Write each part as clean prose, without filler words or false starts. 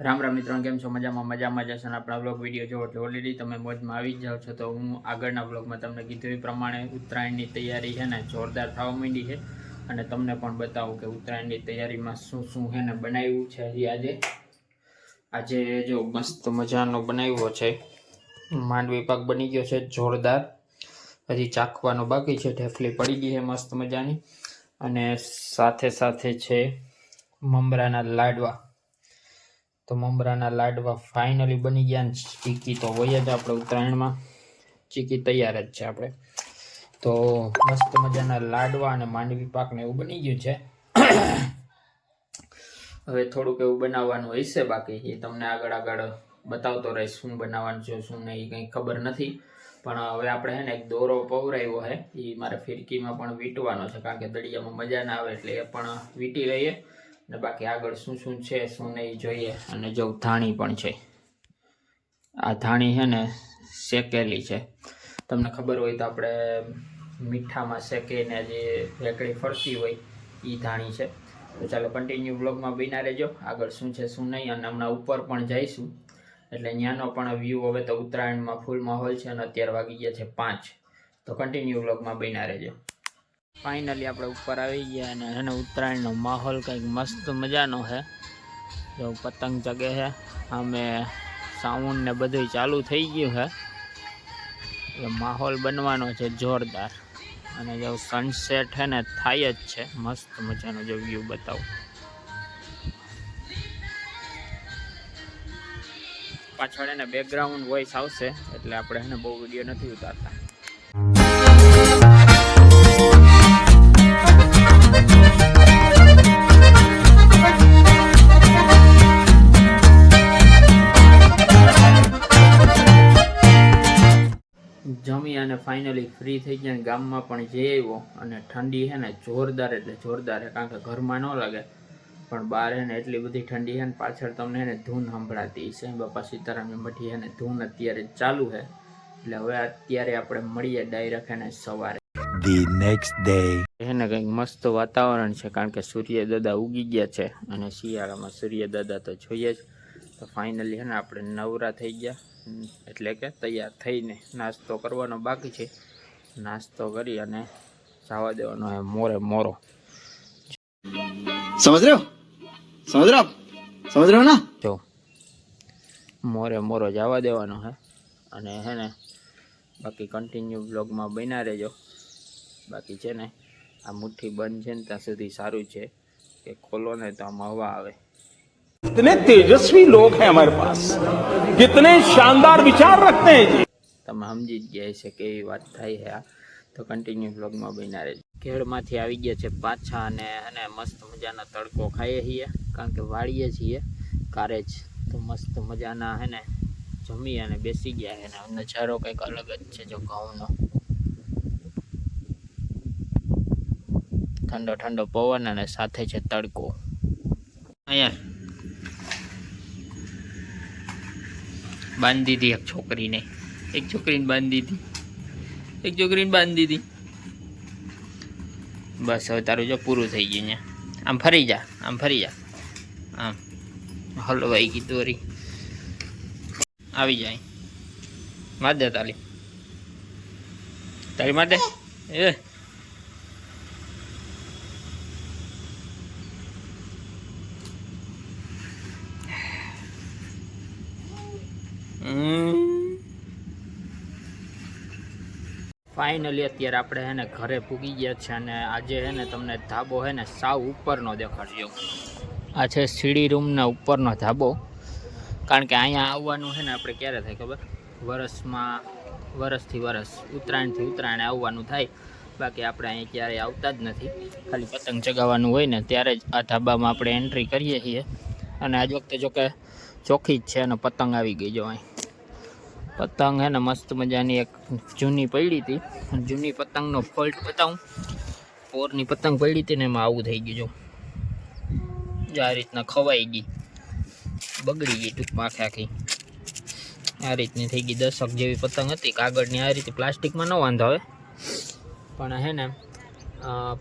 રામ રામ મિત્રો, કેમ છો? મજામાં જશો ને આપણા બ્લોગ વિડીયો જો એટલે ઓલરેડી તમે મોજમાં આવી જ જાઓ છો. તો હું આગળના બ્લોગમાં તમને કીધું એ પ્રમાણે ઉત્તરાયણની તૈયારી છે ને જોરદાર થવા માંડી છે. અને તમને પણ બતાવું કે ઉત્તરાયણની તૈયારીમાં શું શું છે ને બનાવ્યું છે. આજે જો મસ્ત મજાનો બનાવ્યો છે માંડવી પાક, બની ગયો છે જોરદાર. હજી ચાખવાનો બાકી છે. ઢેફલી પડી ગઈ છે મસ્ત મજાની. અને સાથે સાથે છે મમરાના લાડવા. તો મમરાના લાડવા ફાઇનલી બની ગયા ને ચીકી તો હોય જ આપણે ઉત્તરાયણમાં. ચીકી તૈયાર જ છે આપણે. તો મસ્ત મજાના લાડવા અને માંડવી પાક ને એવું બની ગયું છે. હવે થોડુંક એવું બનાવવાનું હશે બાકી, એ તમને આગળ બતાવતો રહીશ શું બનાવવાનું છે શું નહીં, કંઈ ખબર નથી. પણ હવે આપણે છે ને એક દોરો પવરાવ્યો છે, એ મારે ફિરકીમાં પણ વીંટવાનો છે, કારણ કે દળિયામાં મજા ના આવે એટલે એ પણ વીંટી લઈએ. ને બાકી આગળ શું શું છે શું નહીં જોઈએ. અને જો ધાણી પણ છે, આ ધાણી છે ને શેકેલી છે. તમને ખબર હોય તો આપણે મીઠામાં શેકીને જે રેકડી ફરતી હોય એ ધાણી છે. તો ચાલો કન્ટિન્યુ બ્લોગમાં બન્યા રહેજો. આગળ શું છે શું નહીં. અને હમણાં ઉપર પણ જઈશું એટલે ત્યાંનો પણ વ્યૂ. હવે તો ઉત્તરાયણમાં ફૂલ માહોલ છે અને અત્યારે વાગી ગયા છે 5. તો કન્ટિન્યુ બ્લોગમાં બન્યા રહેજો. ફાઇનલી આપણે ઉપર આવી ગયા અને એને ઉત્તરાયણનો માહોલ કંઈક મસ્ત મજાનો છે. જો પતંગ ચગે છે, અમે સાઉન્ડ ને બધું ચાલુ થઈ ગયું છે. એટલે માહોલ બનવાનો છે જોરદાર. અને જો સનસેટ છે ને થાય જ છે મસ્ત મજાનો. જો વ્યૂ બતાવું, પાછળ એને બેકગ્રાઉન્ડ વોઇસ આવશે એટલે આપણે એને બહુ વિડીયો નથી ઉતારતા. જમી અને ફાઇનલી ફ્રી થઈ ગયા. ગામમાં પણ જઈ આવ્યો અને ઠંડી છે ને જોરદાર એટલે જોરદાર છે, કારણ કે ઘરમાં ન લાગે પણ બહાર છે ને એટલી બધી ઠંડી છે ને. પાછળ તમને એને ધૂન સંભળાતી છે, બાપા સીતારામની મઠી છે ને ધૂન અત્યારે ચાલુ છે. એટલે હવે અત્યારે આપણે મળીએ ડાયરેક્ટ એને સવારે. ધી નેક્સ્ટ ડે છે ને કંઈક મસ્ત વાતાવરણ છે, કારણ કે સૂર્ય દાદા ઉગી ગયા છે અને શિયાળામાં સૂર્ય દાદા તો જોઈએ જ. તો ફાઇનલી છે ને આપણે નવરા થઈ ગયા, એટલે કે તૈયાર થઈને નાસ્તો કરવાનો બાકી છે. નાસ્તો કરી અને જવા દેવાનો હે મોરે મોરો. સમજ રહ્યો ના? જો મોરે મોરો જવા દેવાનો હે. અને હે ને બાકી કન્ટિન્યુ બ્લોગમાં બન્યા રહેજો. બાકી છે ને આ મુઠ્ઠી બંધ છે ને ત્યાં સુધી સારું છે, કે ખોલો ને તો આમ હવા આવે. कितने तेजस्वी लोग हैं हमारे पास, कितने शानदार विचार रखते हैं जी. તમે સમજી જ ગયા છે કે એવી વાત થાય છે આ. તો કન્ટિન્યુ બ્લોગમાં બન્યા રહેજો. ખેડમાંથી આવી ગયા છે પાછા અને મસ્ત મજાના તડકો ખાઈએ છીએ, કારણ કે વાળીએ છીએ કારેજ. તો મસ્ત મજાના હે ને જમી અને બેસી ગયા છે. ને નજારો કંઈક અલગ જ છે. જો ઘઉંનો ઠંડો ઠંડો પવન અને સાથે છે તડકો. અહીંયા બાંધી દીધી એક છોકરીને બાંધી દીધી. બસ હવે તારું જો પૂરું થઈ ગયું. અહીંયા આમ ફરી જા આમ હલવાઈ ગઈ દોરી. આવી જાય માર દે તાલી માર દે. એ ફાઇનલી અત્યારે આપણે હે ને ઘરે પૂગી ગયા છે. અને આજે હે ને તમને ધાબો હે ને સાવ ઉપરનો દેખાડજો. આ છે સીડી રૂમના ઉપરનો ધાબો. કારણ કે અહીંયા આવવાનું છે ને આપણે ક્યારે થાય ખબર? વરસથી વરસ, ઉત્તરાયણથી ઉત્તરાયણ આવવાનું થાય. બાકી આપણે અહીંયા ક્યારેય આવતા જ નથી. ખાલી પતંગ ચગાવવાનું હોય ને ત્યારે જ આ ધાબામાં આપણે એન્ટ્રી કરીએ છીએ. અને આજ વખતે જોકે ચોખ્ખી જ છે અને પતંગ આવી ગઈ. જો અહીં પતંગ હે ને મસ્ત મજાની એક જૂની પડી હતી. જૂની પતંગનો ફોલ્ટ બતાવું. પોરની પતંગ પડી હતી ને એમાં આવું થઈ ગયું. જો આ રીતના ખવાઈ ગઈ, બગડી ગઈ ટૂંકમાં આખી. આ રીતની થઈ ગઈ. 10 જેવી પતંગ હતી કાગળની. આ રીતે પ્લાસ્ટિકમાં ન વાંધો આવે, પણ હે ને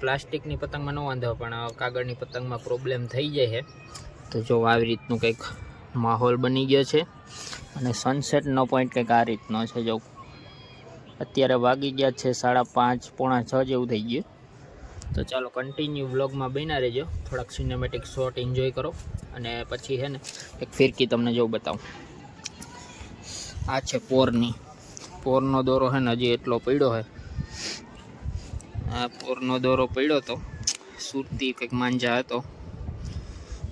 પ્લાસ્ટિકની પતંગમાં ન વાંધો આવે, પણ કાગળની પતંગમાં પ્રોબ્લેમ થઈ જાય છે. તો જો આવી રીતનું કંઈક માહોલ બની ગયો છે અને સનસેટનો પોઈન્ટ કંઈક આ રીતનો છે. જો અત્યારે વાગી ગયા છે 5:30 પોણા 6 જેવું થઈ ગયું. તો ચાલો કન્ટિન્યુ વ્લોગમાં બન્યા રહેજો, થોડાક સિનેમેટિક શોટ એન્જોય કરો અને પછી છે ને એક ફિરકી તમને જો બતાવું. આ છે પોરનો દોરો છે ને હજી એટલો પડ્યો છે. આ પોરનો દોરો પડ્યો તો સુરતી કંઈક માંજા હતો.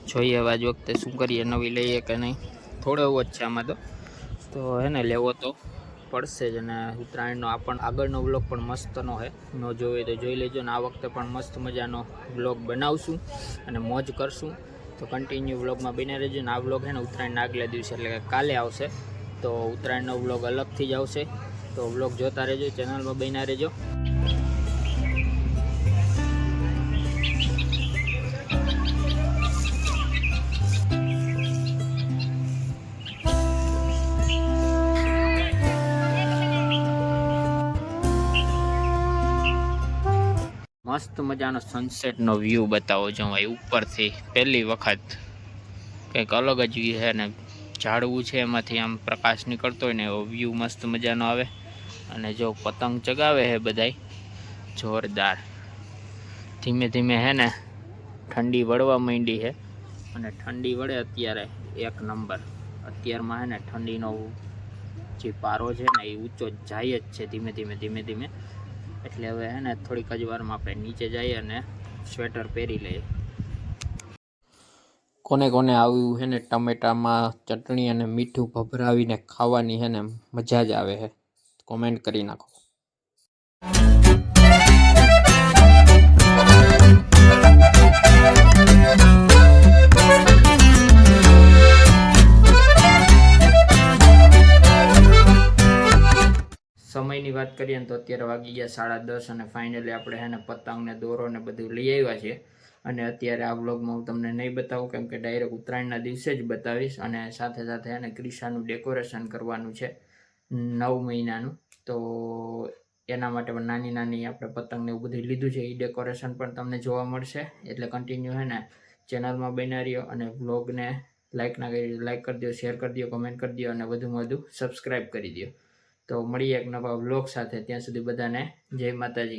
જોઈએ હવે આજ વખતે શું કરીએ, નવી લઈએ કે નહીં. થોડો એવો જ છે આમાં તો હે ને લેવો તો પડશે જ. અને ઉત્તરાયણનો આગળનો વ્લોગ પણ મસ્તનો છે, ન જોવે તો જોઈ લેજો. ને આ વખતે પણ મસ્ત મજાનો વ્લોગ બનાવશું અને મોજ કરશું. તો કન્ટિન્યુ વ્લોગમાં બન્યા રહેજો. ને આ વ્લોગ છે ને ઉત્તરાયણના આગલા દિવસે એટલે કે કાલે આવશે. તો ઉત્તરાયણનો વ્લોગ અલગથી જ આવશે. તો વ્લોગ જોતા રહેજો, ચેનલમાં બન્યા રહેજો. મસ્ત મજાનો સનસેટનો વ્યૂ બતાવો જો અહીં ઉપરથી પહેલી વખત કંઈક અલગ જ વ્યૂ છે. ને ઝાડવું છે એમાંથી આમ પ્રકાશ નીકળતો હોય ને એવો વ્યૂ મસ્ત મજાનો આવે. અને જો પતંગ ચગાવે છે બધાય જોરદાર. ધીમે ધીમે હે ને ઠંડી વળવા માંડી છે અને ઠંડી વળે અત્યારે એક નંબર. અત્યારમાં હે ને ઠંડીનો જે પારો છે ને એ ઊંચો જાય જ છે ધીમે ધીમે. એટલે હવે હે ને થોડીક જ વારમાં આપણે નીચે જઈએ અને સ્વેટર પહેરી લઈએ. કોને કોને આવ્યું છે ને ટમેટામાં ચટણી અને મીઠું ભભરાવીને ખાવાની છે ને મજા જ આવે છે, કોમેન્ટ કરી નાખો. સમયની વાત કરીએ ને તો અત્યારે વાગી ગયા 10:30 અને ફાઇનલી આપણે હે ને પતંગ ને દોરો ને બધું લઈ આવ્યા છે. અને અત્યારે આ વ્લોગમાં હું તમને નહીં બતાવું, કેમ કે ડાયરેક્ટ ઉત્તરાયણના દિવસે જ બતાવીશ. અને સાથે સાથે એને ક્રિશાનું ડેકોરેશન કરવાનું છે 9 મહિનાનું. તો એના માટે પણ નાની આપણે પતંગને એવું બધું લીધું છે. એ ડેકોરેશન પણ તમને જોવા મળશે. એટલે કન્ટિન્યુ છે ને ચેનલમાં બન્યા રહ્યો અને વ્લોગને લાઇક કરી દો, શેર કરી દો, કમેન્ટ કરી દો અને વધુમાં વધુ સબસ્ક્રાઈબ કરી દો. તો મળીએ એક નવા વ્લોગ સાથે. ત્યાં સુધી બધાને જય માતાજી.